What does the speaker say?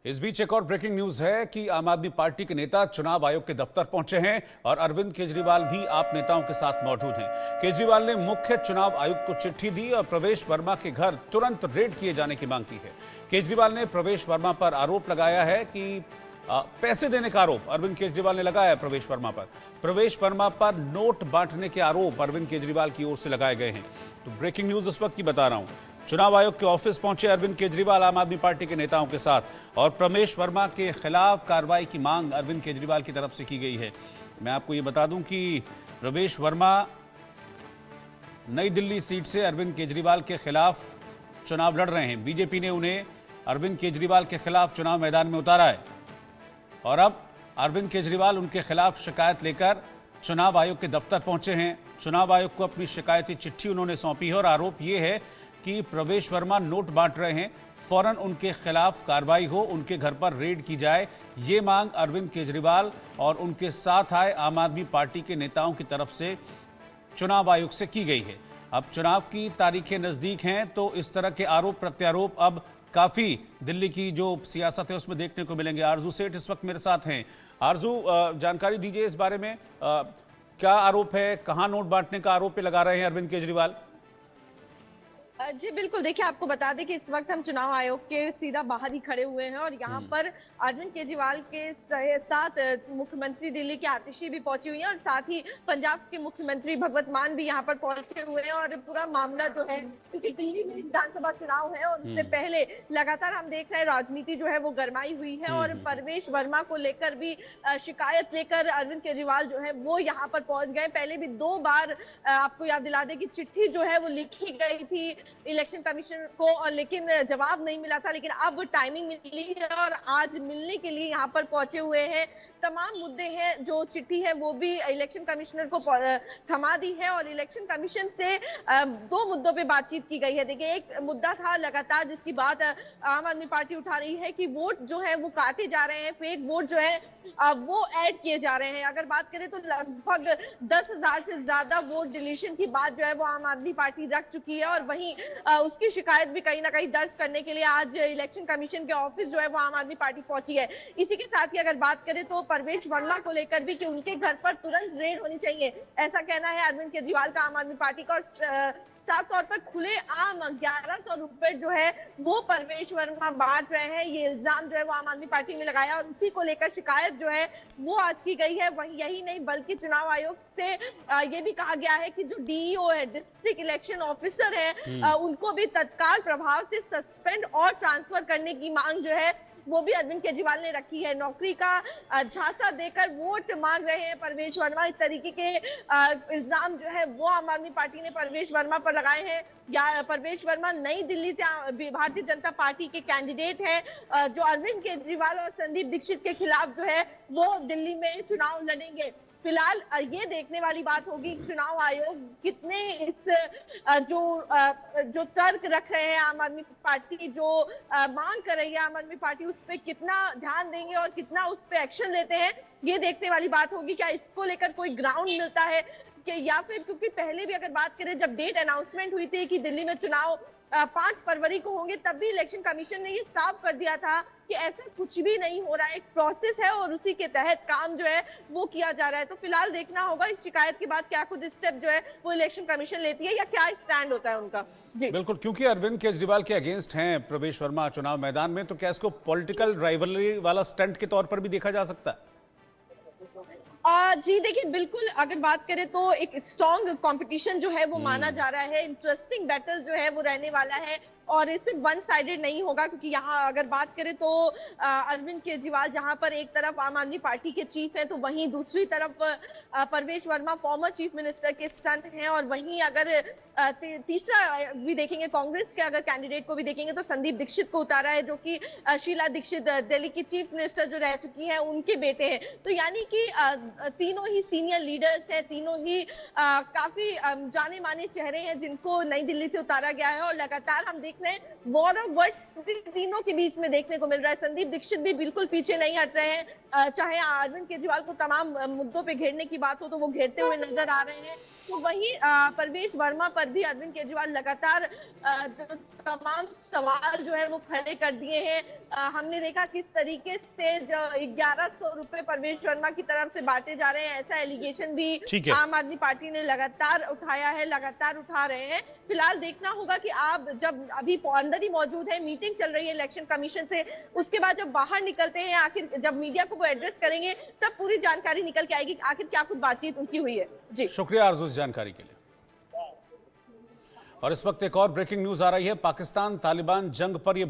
इस बीच एक और ब्रेकिंग न्यूज है कि आम आदमी पार्टी के नेता चुनाव आयोग के दफ्तर पहुंचे हैं और अरविंद केजरीवाल भी आप नेताओं के साथ मौजूद हैं। केजरीवाल ने मुख्य चुनाव आयुक्त को चिट्ठी दी और प्रवेश वर्मा के घर तुरंत रेड किए जाने की मांग की है। केजरीवाल ने प्रवेश वर्मा पर आरोप लगाया है कि पैसे देने का आरोप अरविंद केजरीवाल ने लगाया है प्रवेश वर्मा पर। प्रवेश वर्मा पर नोट बांटने के आरोप अरविंद केजरीवाल की ओर से लगाए गए हैं। तो ब्रेकिंग न्यूज इस वक्त की बता रहा हूं। चुनाव आयोग के ऑफिस पहुंचे अरविंद केजरीवाल आम आदमी पार्टी के नेताओं के साथ और प्रवेश वर्मा के खिलाफ कार्रवाई की मांग अरविंद केजरीवाल की तरफ से की गई है। मैं आपको ये बता दूं कि प्रवेश वर्मा नई दिल्ली सीट से अरविंद केजरीवाल के खिलाफ चुनाव लड़ रहे हैं। बीजेपी ने उन्हें अरविंद केजरीवाल के खिलाफ चुनाव मैदान में उतारा है और अब अरविंद केजरीवाल उनके खिलाफ शिकायत लेकर चुनाव आयोग के दफ्तर पहुंचे हैं। चुनाव आयोग को अपनी शिकायती चिट्ठी उन्होंने सौंपी है और आरोप ये है कि प्रवेश वर्मा नोट बांट रहे हैं, फौरन उनके खिलाफ कार्रवाई हो, उनके घर पर रेड की जाए। ये मांग अरविंद केजरीवाल और उनके साथ आए आम आदमी पार्टी के नेताओं की तरफ से चुनाव आयोग से की गई है। अब चुनाव की तारीखें नज़दीक हैं तो इस तरह के आरोप प्रत्यारोप अब काफ़ी दिल्ली की जो सियासत है उसमें देखने को मिलेंगे। आरजू सेठ इस वक्त मेरे साथ हैं। आरजू, जानकारी दीजिए इस बारे में, क्या आरोप है, कहाँ नोट बांटने का आरोप पे लगा रहे हैं अरविंद केजरीवाल? जी बिल्कुल, देखिए आपको बता दें कि इस वक्त हम चुनाव आयोग के सीधा बाहर ही खड़े हुए हैं और यहाँ पर अरविंद केजरीवाल के साथ मुख्यमंत्री दिल्ली के आतिशी भी पहुंची हुई हैं और साथ ही पंजाब के मुख्यमंत्री भगवंत मान भी यहाँ पर पहुंचे हुए हैं। और पूरा मामला जो है, क्योंकि दिल्ली में विधानसभा चुनाव है और उससे पहले लगातार हम देख रहे हैं राजनीति जो है वो गरमाई हुई है और प्रवेश वर्मा को लेकर भी शिकायत लेकर अरविंद केजरीवाल जो है वो यहाँ पर पहुंच गए। पहले भी 2 बार आपको याद दिला दें कि चिट्ठी जो है वो लिखी गई थी इलेक्शन कमीशन को और लेकिन जवाब नहीं मिला था, लेकिन अब टाइमिंग मिली है और आज मिलने के लिए यहाँ पर पहुंचे हुए हैं। तमाम मुद्दे हैं, जो चिट्ठी है वो भी इलेक्शन कमिश्नर को थमा दी है और इलेक्शन कमीशन से 2 मुद्दों पे बातचीत की गई है। देखिए, एक मुद्दा था लगातार जिसकी बात आम आदमी पार्टी उठा रही है कि वोट जो है वो काटे जा रहे हैं, फेक वोट जो है वो ऐड किए जा रहे हैं। अगर बात करें तो लगभग 10,000 से ज्यादा वोट डिलीशन की बात जो है वो आम आदमी पार्टी रख चुकी है और वहीं उसकी शिकायत भी कहीं ना कहीं दर्ज करने के लिए आज इलेक्शन कमीशन के ऑफिस जो है वो आम आदमी पार्टी पहुंची है। इसी के साथ ही अगर बात करें तो प्रवेश वर्मा को लेकर भी कि उनके घर पर तुरंत रेड होनी चाहिए, ऐसा कहना है अरविंद केजरीवाल का आम आदमी पार्टी का। और साफ तौर पर खुले आम 1100 रुपए जो है वो प्रवेश वर्मा बांट रहे हैं, ये इल्जाम जो है वो आम आदमी पार्टी ने लगाया और उसी को लेकर शिकायत जो है वो आज की गई है। वही यही नहीं बल्कि चुनाव आयोग से ये भी कहा गया है कि जो डीईओ है, डिस्ट्रिक्ट इलेक्शन ऑफिसर है, उनको भी तत्काल प्रभाव से सस्पेंड और ट्रांसफर करने की मांग जो है वो भी अरविंद केजरीवाल ने रखी है। नौकरी का झांसा देकर वोट मांग रहे हैं प्रवेश वर्मा, इस तरीके के इल्जाम जो है वो आम आदमी पार्टी ने प्रवेश वर्मा पर लगाए हैं। या प्रवेश वर्मा नई दिल्ली से भारतीय जनता पार्टी के कैंडिडेट है, जो अरविंद केजरीवाल और संदीप दीक्षित के खिलाफ जो है वो दिल्ली में चुनाव लड़ेंगे। फिलहाल ये देखने वाली बात होगी चुनाव आयोग कितने इस जो तर्क रख रहे हैं आम आदमी पार्टी, जो मांग कर रही है आम आदमी पार्टी, उस पर कितना ध्यान देंगे और कितना उस पर एक्शन लेते हैं, ये देखने वाली बात होगी। क्या इसको लेकर कोई ग्राउंड मिलता है कि या फिर, क्योंकि पहले भी अगर बात करें जब डेट अनाउंसमेंट हुई थी कि दिल्ली में चुनाव 5 फरवरी को होंगे, तब भी इलेक्शन कमीशन ने ये साफ कर दिया था कि ऐसा कुछ भी नहीं हो रहा है, एक प्रोसेस है और उसी के तहत काम जो है वो किया जा रहा है। तो फिलहाल देखना होगा इस शिकायत के बाद क्या कुछ स्टेप जो है वो इलेक्शन कमीशन लेती है या क्या स्टैंड होता है उनका। जी बिल्कुल, क्योंकि अरविंद केजरीवाल के अगेंस्ट हैं प्रवेश वर्मा चुनाव मैदान में, तो क्या इसको पॉलिटिकल राइवलरी वाला स्टंट के तौर पर भी देखा जा सकता है? जी देखिए, बिल्कुल अगर बात करें तो एक स्ट्रॉन्ग कंपटीशन जो है वो माना जा रहा है, इंटरेस्टिंग बैटल जो है वो रहने वाला है और इसे वन साइडेड नहीं होगा। क्योंकि यहाँ अगर बात करें तो अरविंद केजरीवाल जहां पर एक तरफ आम आदमी पार्टी के चीफ हैं तो वहीं दूसरी तरफ प्रवेश वर्मा फॉर्मर चीफ मिनिस्टर के सन हैं और वहीं अगर तीसरा भी देखेंगे कांग्रेस के अगर कैंडिडेट को भी देखेंगे तो संदीप दीक्षित को उतारा है, जो कि शीला दीक्षित दिल्ली की चीफ मिनिस्टर जो रह चुकी हैं उनके बेटे हैं। तो यानी कि तीनों ही सीनियर लीडर्स हैं, तीनों ही काफी जाने माने चेहरे हैं जिनको नई दिल्ली से उतारा गया है और लगातार हम देख रहे हैं वॉर ऑफ वर्ड्स तीनों के बीच में देखने को मिल रहा है। संदीप दीक्षित भी बिल्कुल पीछे नहीं हट रहे हैं, चाहे अरविंद केजरीवाल को तमाम मुद्दों पे घेरने की बात हो तो वो घेरते हुए नजर आ रहे हैं। तो वहीं परवेश वर्मा पर भी अरविंद केजरीवाल लगातार जो तमाम सवाल जो है वो खड़े कर दिए हैं। हमने देखा किस तरीके से जो 1100 रुपए परवेश वर्मा की तरफ से बांटे जा रहे हैं, ऐसा एलिगेशन भी ठीक है। आम आदमी पार्टी ने लगातार उठाया है, लगातार उठा रहे हैं। फिलहाल देखना होगा कि आप जब अभी अंदर ही मौजूद है, मीटिंग चल रही है इलेक्शन कमीशन से, उसके बाद जब बाहर निकलते हैं, आखिर जब मीडिया को वो एड्रेस करेंगे तब पूरी जानकारी निकल के आएगी आखिर क्या कुछ बातचीत उनकी हुई है। जी शुक्रिया आरजू इस जानकारी के लिए। और इस वक्त एक और ब्रेकिंग न्यूज आ रही है। पाकिस्तान तालिबान जंग पर यह